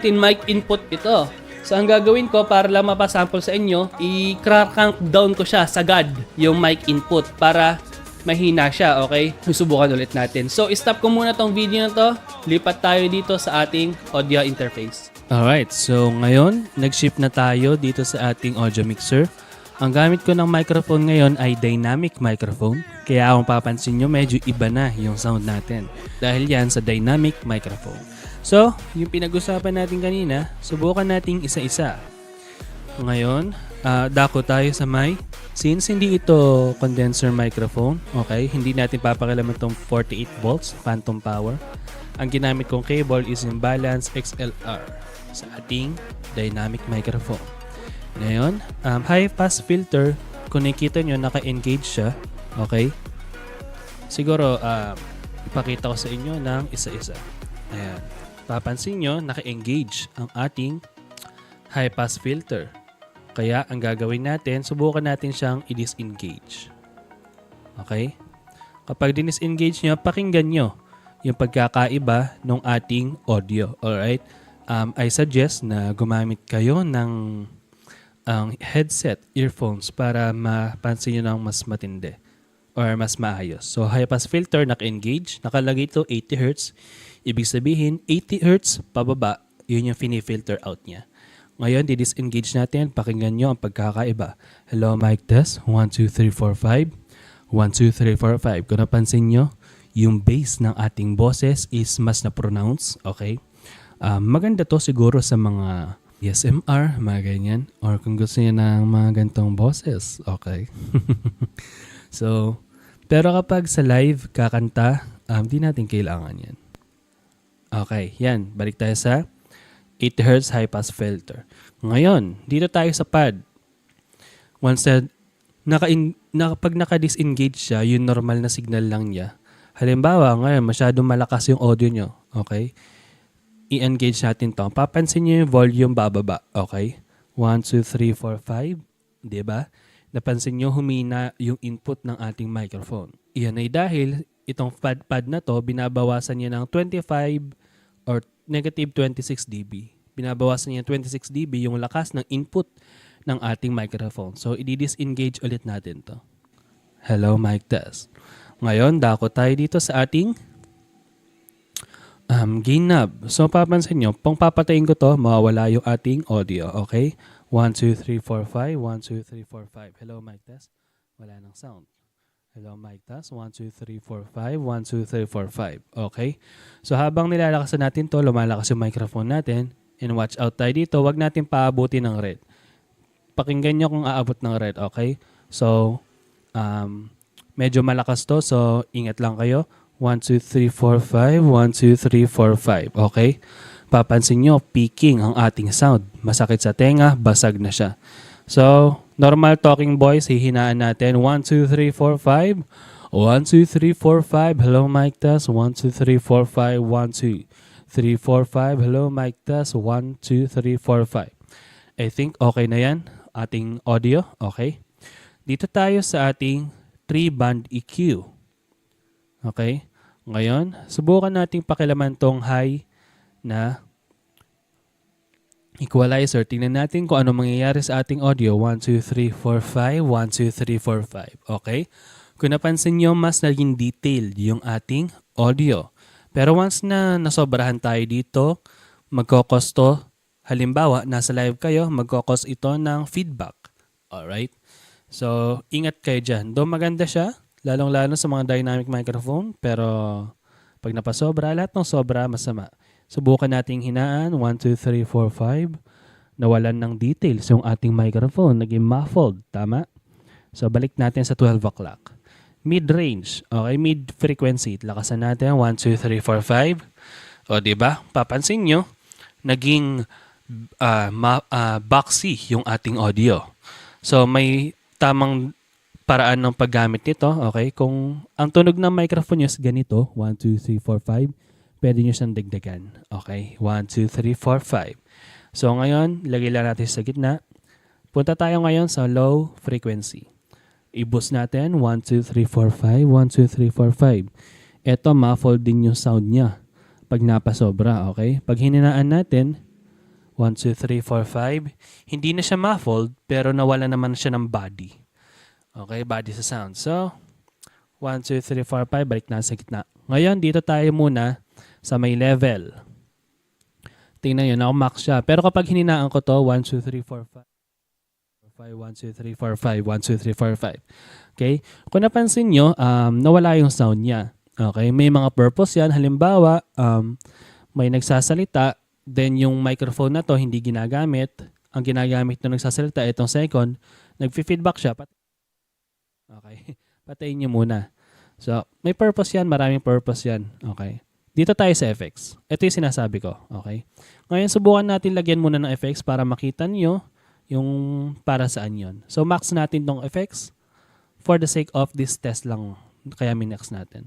mic input ito. So ang gagawin ko para lang mapasample sa inyo, i-crank down ko siya sagad yung mic input para mahina siya, okay? Susubukan ulit natin. So stop ko muna tong video na to. Lipat tayo dito sa ating audio interface. Alright, so ngayon nag-shift na tayo dito sa ating audio mixer. Ang gamit ko ng microphone ngayon ay dynamic microphone. Kaya kung papansin nyo, medyo iba na yung sound natin. Dahil yan sa dynamic microphone. So, yung pinag-usapan natin kanina, subukan nating isa-isa. Ngayon, dako tayo sa mic. Since hindi ito condenser microphone, okay, hindi natin papakilaman itong 48 volts, phantom power. Ang ginamit kong cable is yung Balance XLR sa ating dynamic microphone. Ngayon, high pass filter, kung nakikita nyo, naka-engage siya. Okay? Siguro, ipakita ko sa inyo ng isa-isa. Ayan. Papansin nyo, naka-engage ang ating high pass filter. Kaya, ang gagawin natin, subukan natin siyang i-disengage. Okay? Kapag dinisengage nyo, pakinggan nyo yung pagkakaiba ng ating audio. Alright? I suggest na gumamit kayo ng headset, earphones para mapansin nyo ng mas matindi or mas maayos. So, high pass filter, naka-engage. Nakalagay ito 80 Hz. Ibig sabihin, 80 Hz pababa, yun yung fini-filter out niya. Ngayon, di-disengage natin. Pakinggan nyo ang pagkakaiba. Hello, mic test. 1, 2, 3, 4, 5. 1, 2, 3, 4, 5. Kung napansin nyo, yung bass ng ating boses is mas na-pronounce. Okay? Maganda to siguro sa mga ASMR, mga ganyan. Or kung gusto niyo ng mga gantong boses. Okay? So, pero kapag sa live, kakanta, di natin kailangan yan. Okay, yan. Balik tayo sa 80 Hz high pass filter. Ngayon, dito tayo sa pad. Once that pag naka-disengage siya, yung normal na signal lang niya. Halimbawa, ngayon, masyadong malakas yung audio nyo. Okay? I-engage natin to. Papansin nyo yung volume bababa. Okay? 1, 2, 3, 4, 5. Diba? Napansin nyo humina yung input ng ating microphone. Iyan ay dahil itong pad na to, binabawasan niya ng 25 or negative 26 dB. Binabawasan niya 26 dB yung lakas ng input ng ating microphone. So, i-disengage ulit natin to. Hello, mic test. Ngayon, dako tayo dito sa ating gain knob. So, papansin nyo, pang papatayin ko to, mawawala yung ating audio. Okay? 1, 2, 3, 4, 5. 1, 2, 3, 4, 5. Hello, mic test. Wala nang sound. Hello, mic test. 1, 2, 3, 4, 5. 1, 2, 3, 4, 5. Okay? So, habang nilalakasan natin to, lumalakas yung microphone natin. And watch out tayo dito. Huwag natin paabutin ng red. Pakinggan nyo kung aabot ng red. Okay? So, medyo malakas to. So, ingat lang kayo. 1, 2, 3, 4, 5. 1, 2, 3, 4, 5. Okay? Papansin nyo, peaking ang ating sound. Masakit sa tenga, basag na siya. So, normal talking voice, hihinaan natin. 1, 2, 3, 4, 5. 1, 2, 3, 4, 5. Hello, mic test. 1, 2, 3, 4, 5. 1, 2, 3, 4, 5. Hello, mic test. 1, 2, 3, 4, 5. I think okay na yan. Ating audio. Okay? Dito tayo sa ating 3-band EQ. Okay? Ngayon, subukan nating pakilaman tong high na equalizer. Tingnan natin kung ano mangyayari sa ating audio. 1, 2, 3, 4, 5. 1, 2, 3, 4, 5. Okay? Kung napansin nyo, mas naging detailed yung ating audio. Pero once na nasobrahan tayo dito, magkokosto, halimbawa, nasa live kayo, magkokos ito ng feedback. Alright? So, ingat kayo dyan. Though maganda siya, lalong-lalo sa mga dynamic microphone, pero pag napasobra, lahat ng sobra masama. Subukan nating hinaan, 1, 2, 3, 4, 5. Nawalan ng details yung ating microphone, naging muffled, tama? So, balik natin sa 12 o'clock. Mid-range, okay, mid-frequency. Lakasan natin, 1, 2, 3, 4, 5. O, diba? Papansin nyo, naging boxy yung ating audio. So, may tamang paraan ng paggamit nito, okay? Kung ang tunog ng microphone nyo is ganito, 1, 2, 3, 4, 5, pwede nyo siyang dagdagan. Okay? 1, 2, 3, 4, 5. So, ngayon, lagay lang natin sa gitna. Punta tayo ngayon sa low frequency. I-boost natin, 1, 2, 3, 4, 5, 1, 2, 3, 4, 5. Ito, muffled din yung sound niya pag napasobra, okay? Pag hininaan natin, 1, 2, 3, 4, 5. Hindi na siya muffled, pero nawala naman siya ng body. Okay, body sa sound. So, 1, 2, 3, 4, 5. Balik na sa gitna. Ngayon, dito tayo muna sa may level. Tingnan nyo, naka-max siya. Pero kapag hininaan ko to, 1, 2, 3, 4, 5. 1, 2, 3, 4, 5. 1, 2, 3, 4, 5. Okay? Kung napansin nyo, nawala yung sound niya. Okay? May mga purpose yan. Halimbawa, may nagsasalita, then yung microphone na to hindi ginagamit. Ang ginagamit na nagsasalita, itong second, nag-feedback siya. Okay? Patayin nyo muna. So, may purpose yan. Maraming purpose yan. Okay? Dito tayo sa effects. Ito yung sinasabi ko. Okay? Ngayon, subukan natin lagyan muna ng effects para makita nyo yung para saan yon. So, max natin tong effects for the sake of this test lang. Kaya min-max natin.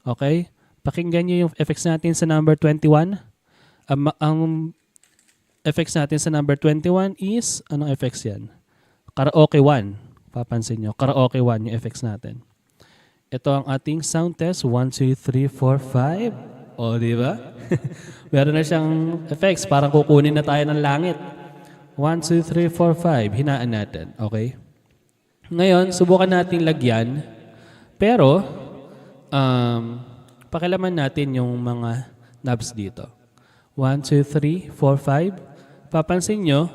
Okay? Pakinggan nyo yung effects natin sa number 21. Ang effects natin sa number 21 is, anong effects yan? Karaoke 1. Papansin nyo, karaoke 1 yung effects natin. Ito ang ating sound test. 1, 2, 3, 4, 5. O, di ba? Meron na siyang effects. Parang kukunin na tayo ng langit. 1, 2, 3, 4, 5. Hinaan natin. Okay? Ngayon, subukan natin lagyan. Pero, pakilaman natin yung mga knobs dito. 1, 2, 3, 4, 5. Papansin nyo,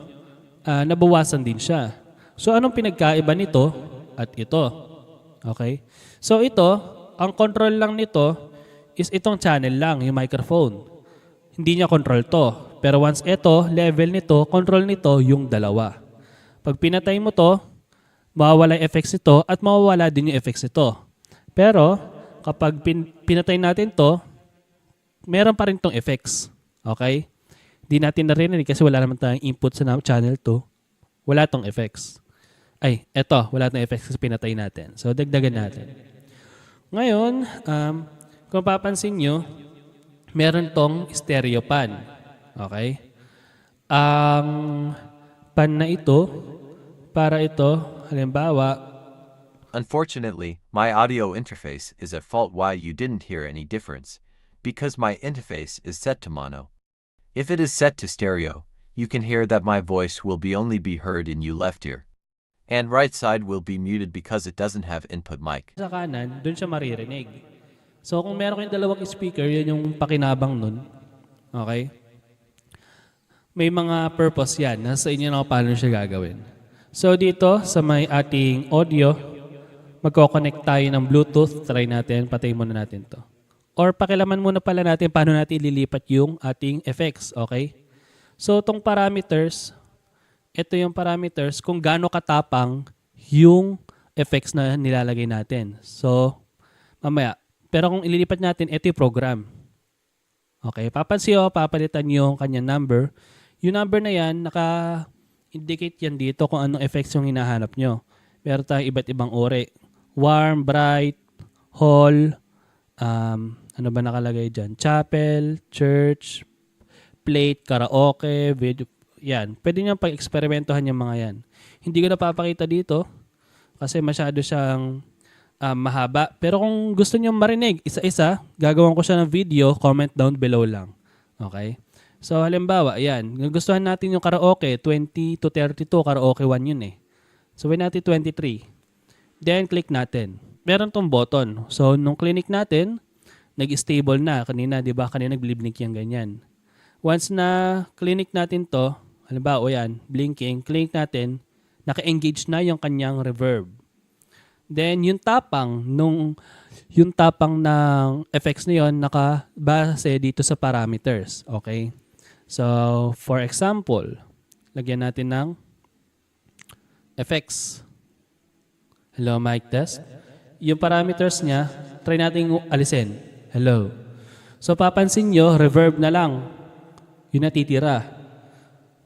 nabawasan din siya. So, anong pinagkaiba nito at ito? Okay? So, ito, ang control lang nito is itong channel lang, yung microphone. Hindi niya control to. Pero once ito, level nito, control nito, yung dalawa. Pag pinatay mo to, mawawala yung effects ito at mawawala din yung effects ito. Pero, kapag pinatay natin to, meron pa rin tong effects. Okay? Di natin narinig kasi wala naman tayong input sa channel to. Wala tong effects. Ay, eto, wala tong effects kasi pinatay natin. So, dagdagan natin. Ngayon, kung papansin nyo, meron tong stereo pan. Okay? Ang pan na ito, para ito, halimbawa, unfortunately, my audio interface is at fault. Why you didn't hear any difference? Because my interface is set to mono. If it is set to stereo, you can hear that my voice will only be heard in your left ear. And right side will be muted because it doesn't have input mic. Sa kanan, dun siya maririnig. So kung meron kayong dalawang speaker, yun yung pakinabang nun. Okay? May mga purpose yan. Nasa inyo na kung paano siya gagawin. So dito, sa may ating audio, magkoconnect tayo ng Bluetooth. Try natin, patayin muna natin to. Or pakilaman muna pala natin paano natin ililipat yung ating effects. Okay? So itong parameters, ito yung parameters kung gaano katapang yung effects na nilalagay natin. So, mamaya. Pero kung ililipat natin, ito yung program. Okay? Papansin nyo, papalitan yung kanyang number. Yung number na yan, naka-indicate yan dito kung anong effects yung hinahanap nyo. Meron tayong iba't ibang uri. Warm, bright, hall, ano ba nakalagay dyan? Chapel, church, plate, karaoke, video. Yan. Pwede nyo pag-eksperimentohan yung mga yan. Hindi ko napapakita dito kasi masyado siyang mahaba. Pero kung gusto nyo marinig, isa-isa, gagawin ko siya ng video, comment down below lang. Okay? So, halimbawa, ayan. Gustuhan natin yung karaoke, 20 to 32, karaoke 1 yun eh. So, win natin 23. Then, click natin. Meron tong button. So, nung click natin, nag-stable na. Kanina, di ba? Kanina nag-blink yung ganyan. Once na click natin to, halimbawa, ayan, blinking, click natin, naka-engage na yung kanyang reverb. Then, yung tapang ng effects na yun, nakabase dito sa parameters. Okay? So, for example, lagyan natin ng effects. Hello, mic test. Yung parameters niya, try natin alisin. Hello. So, papansin nyo, reverb na lang. Yung natitira.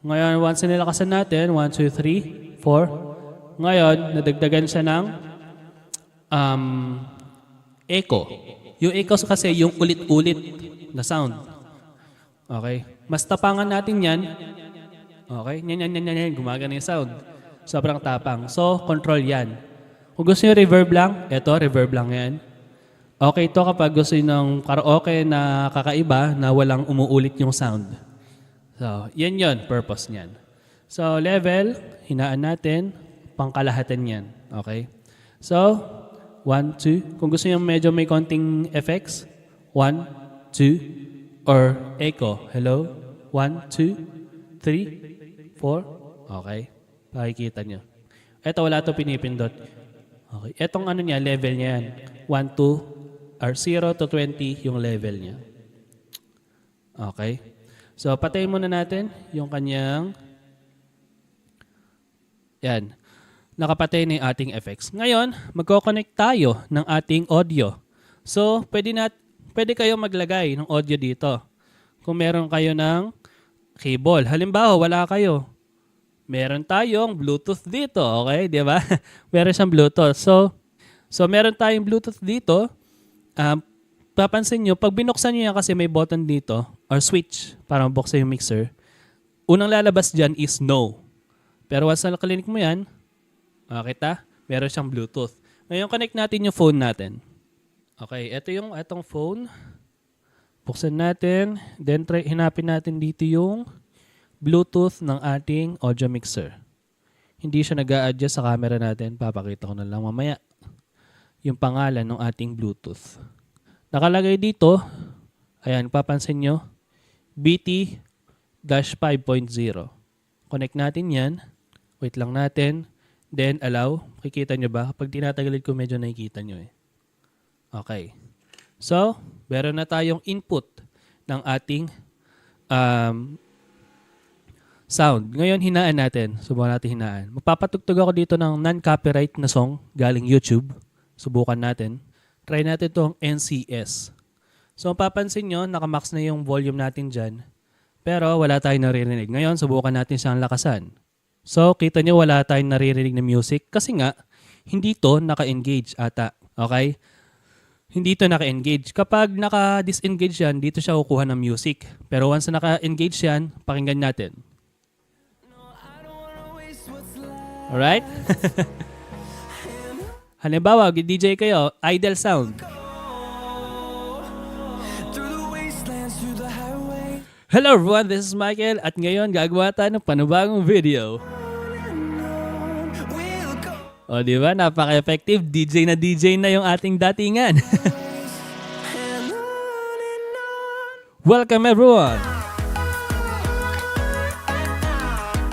Ngayon, once na nilakasan natin, 1, 2, 3, 4. Ngayon, nadagdagan siya ng echo. Yung echo kasi yung ulit-ulit na sound. Okay? Mas tapangan natin yan. Okay? Yan. Gumagana yung sound. Sobrang tapang. So, control yan. Kung gusto nyo reverb lang, eto, reverb lang yan. Okay to kapag gusto nyo ng karaoke na kakaiba na walang umuulit yung sound. So, yan yon purpose niyan. So, level, hinaan natin, pangkalahatan yan. Okay? So, 1, 2. Kung gusto niyo medyo may konting effects, 1, 2, or echo. Hello? 1, 2, 3, 4. Okay? Pakikita nyo. Ito, wala to pinipindot. Okay. Etong ano niya, level niya yan. 1, 2, or 0 to 20 yung level niya. Okay? So, patayin muna natin yung kanyang yan. Nakapatay na yung ating effects. Ngayon, magko-connect tayo ng ating audio. So, pwede kayo maglagay ng audio dito. Kung meron kayo ng cable. Halimbawa, wala kayo. Meron tayong Bluetooth dito, okay? Di ba? Meron siyang Bluetooth. So meron tayong Bluetooth dito. Papansin nyo, pag binuksan nyo yan kasi may button dito, or switch, para mabuksan yung mixer, unang lalabas dyan is no. Pero once na nakalinik mo yan, kita, meron siyang Bluetooth. Ngayon, connect natin yung phone natin. Okay, ito yung itong phone. Buksan natin. Then, hinapin natin dito yung Bluetooth ng ating audio mixer. Hindi siya nag-a-adjust sa camera natin. Papakita ko na lang mamaya yung pangalan ng ating Bluetooth. Nakalagay dito, ayan, papansin nyo, BT-5.0. Connect natin yan. Wait lang natin. Then, allow. Kikita nyo ba? Kapag tinatagalit ko, medyo nakikita nyo eh. Okay. So, meron na tayong input ng ating sound. Ngayon, hinaan natin. Subukan natin hinaan. Magpapatugtog ako dito ng non-copyright na song galing YouTube. Subukan natin. Try natin itong NCS. So, mapapansin nyo, nakamax na yung volume natin dyan. Pero, wala tayong naririnig. Ngayon, subukan natin siyang lakasan. So, kita nyo, wala tayong naririnig na music. Kasi nga, hindi to naka-engage ata. Okay? Hindi to naka-engage. Kapag naka-disengage yan, dito siya kukuha ng music. Pero once na naka-engage yan, pakinggan natin. Alright? Halimbawa, DJ kayo, idle sound. Hello everyone, this is Michael at ngayon gagawa tayo ng panibagong video. O diba, napaka-effective. DJ na yung ating datingan. Welcome everyone!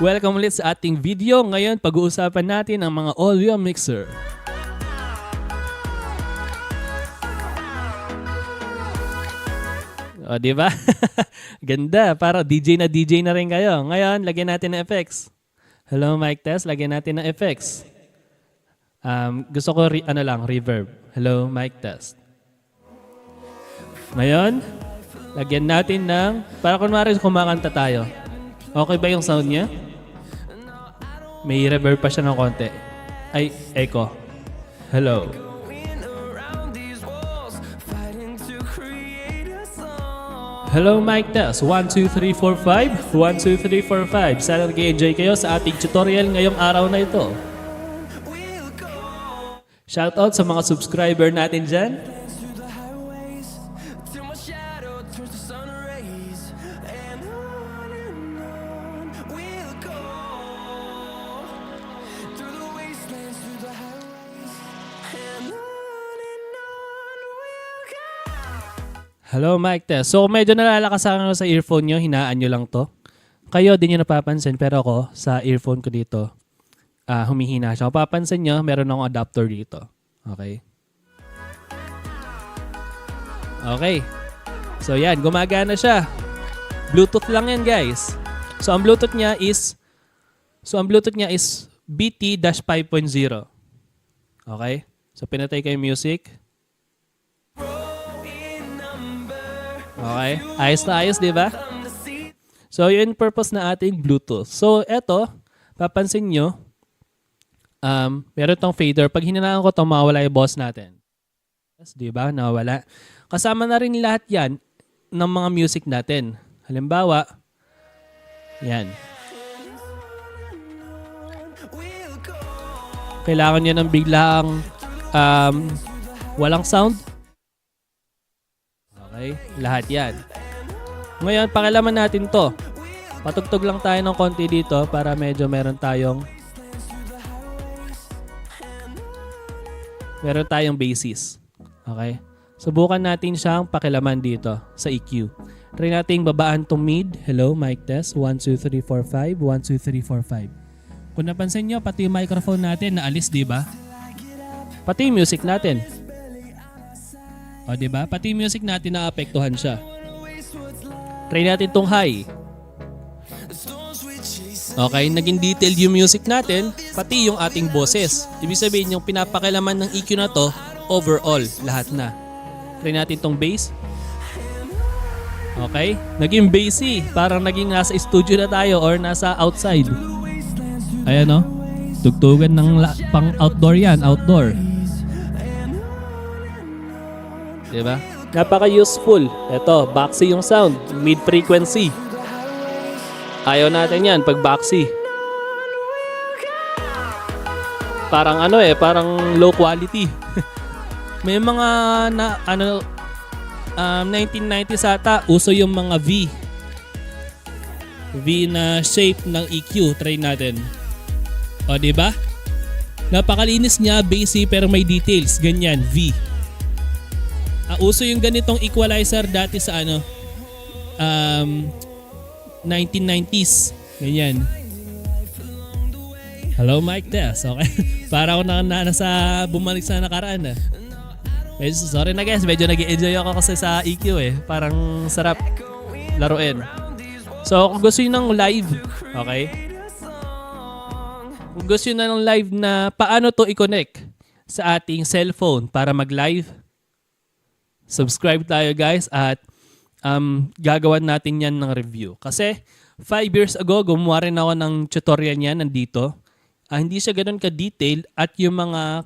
Welcome ulit sa ating video. Ngayon, pag-uusapan natin ang mga audio mixer. O, di ba? Ganda. Para DJ na rin kayo. Ngayon, lagyan natin ng effects. Hello, mic test. Lagyan natin ng effects. Gusto ko, reverb. Hello, mic test. Ngayon, lagyan natin ng, para kunwari kumakanta tayo. Okay ba yung sound niya? May reverb pa siya ng konti. Ay, echo. Hello. Hello, mic test. 1, 2, 3, 4, 5. 1, 2, 3, 4, 5. Sana nag-enjoy kayo sa ating tutorial ngayong araw na ito. Shoutout sa mga subscriber natin dyan. Hello, mic test. So, medyo nalalakasan ako sa earphone nyo, hinaan nyo lang to. Kayo, din nyo napapansin, pero ako, sa earphone ko dito, humihina siya. Kung papansin nyo, meron akong adapter dito. Okay? Okay. So, yan. Gumagana siya. Bluetooth lang yan, guys. So, ang Bluetooth niya is BT-5.0. Okay? So, pinatay ko yung music. Okay? Ayos na ayos, di ba? So, yun purpose na ating Bluetooth. So, eto, papansin nyo, meron tong fader. Pag hinanaan ko ito, mawala yung boss natin. Yes, di ba? Nawala. Kasama na rin lahat yan ng mga music natin. Halimbawa, yan. Kailangan nyo ng biglang walang sound. Okay? Lahat yan. Ngayon, pakialaman natin to. Patugtog lang tayo ng konti dito para medyo meron tayong basis. Okay? Subukan natin siyang pakilaman dito sa EQ. Try nating babaan tong mid. Hello, mic test. 1, 2, 3, 4, 5. 1, 2, 3, 4, 5. Kung napansin nyo, pati yung microphone natin naalis, di ba? Pati yung music natin. O, di ba? Pati yung music natin naapektuhan siya. Try natin tong high. Okay, naging detailed yung music natin, pati yung ating boses. Ibig sabihin, yung pinapakilaman ng EQ na to, overall, lahat na. Try natin tong bass. Okay, naging bassy. Parang naging nasa studio na tayo or nasa outside. Ayan o. Tugtugan ng pang outdoor yan, outdoor. Diba? Napaka-useful. Ito, boxy yung sound, mid-frequency. Ayaw natin yan pag boxy. Parang parang low quality. May mga 1990s ata, uso yung mga V na shape ng EQ. Try natin. O, diba? Napakalinis niya, bassy pero may details. Ganyan, V. Uso yung ganitong equalizer dati sa 1990s. Ganyan. Hello, mic test. Okay. Para ako nasa bumalik sa nakaraan. Sorry na guys, medyo nag-enjoy ako kasi sa EQ eh. Parang sarap laruin. So, kung gusto nyo ng live, okay? Kung gusto nyo ng live na paano to i-connect sa ating cellphone para mag-live, subscribe tayo guys at gagawan natin yan ng review. Kasi 5 years ago, gumawa rin ako ng tutorial niyan nandito. Hindi siya ganoon ka-detailed at yung mga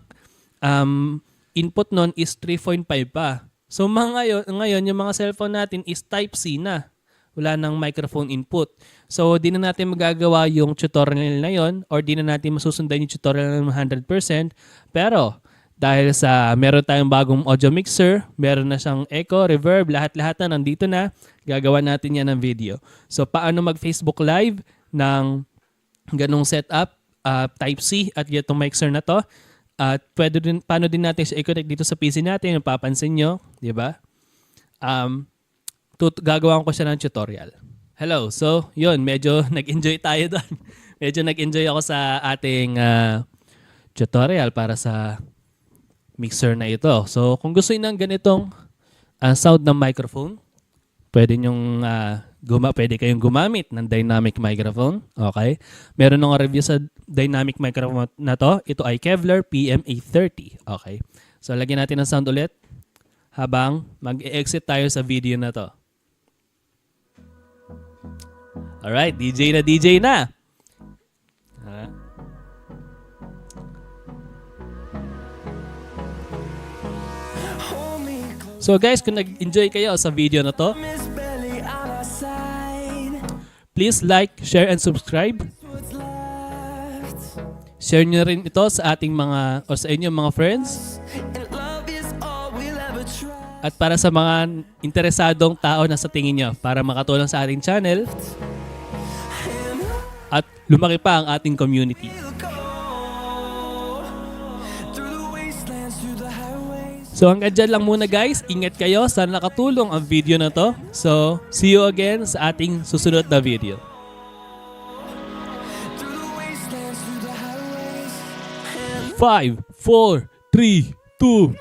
input nun is 3.5 pa. So ngayon, yung mga cellphone natin is Type-C na. Wala nang microphone input. So di na natin magagawa yung tutorial na yon or di na natin masusundan yung tutorial ng 100%. Pero dahil sa meron tayong bagong audio mixer, meron na siyang echo, reverb, lahat-lahat na nandito na, gagawa natin yan ng video. So paano mag-Facebook Live ng ganong setup, Type-C at itong mixer na to. At paano din natin siya i-connect dito sa PC natin, yung papansin nyo, di ba? Gagawa ko siya ng tutorial. Hello, so yun, medyo nag-enjoy tayo doon. Medyo nag-enjoy ako sa ating tutorial para sa mixer na ito. So, kung gusto niyo ng ganitong sound ng microphone, pwede kayong gumamit ng dynamic microphone. Okay? Meron nung review sa dynamic microphone na to. Ito ay Kevlar PM830. Okay? So, lagyan natin ng sound ulit habang mag-exit tayo sa video na to. Alright, DJ na! So guys, kung nag-enjoy kayo sa video na to, please like, share, and subscribe. Share nyo rin ito sa ating mga, o sa inyong mga friends. At para sa mga interesadong tao na sa tingin nyo, para makatulong sa ating channel, at lumaki pa ang ating community. So hanggang dyan lang muna guys. Ingat kayo. Sana nakatulong ang video na to. So, see you again sa ating susunod na video. 5, 4, 3, 2,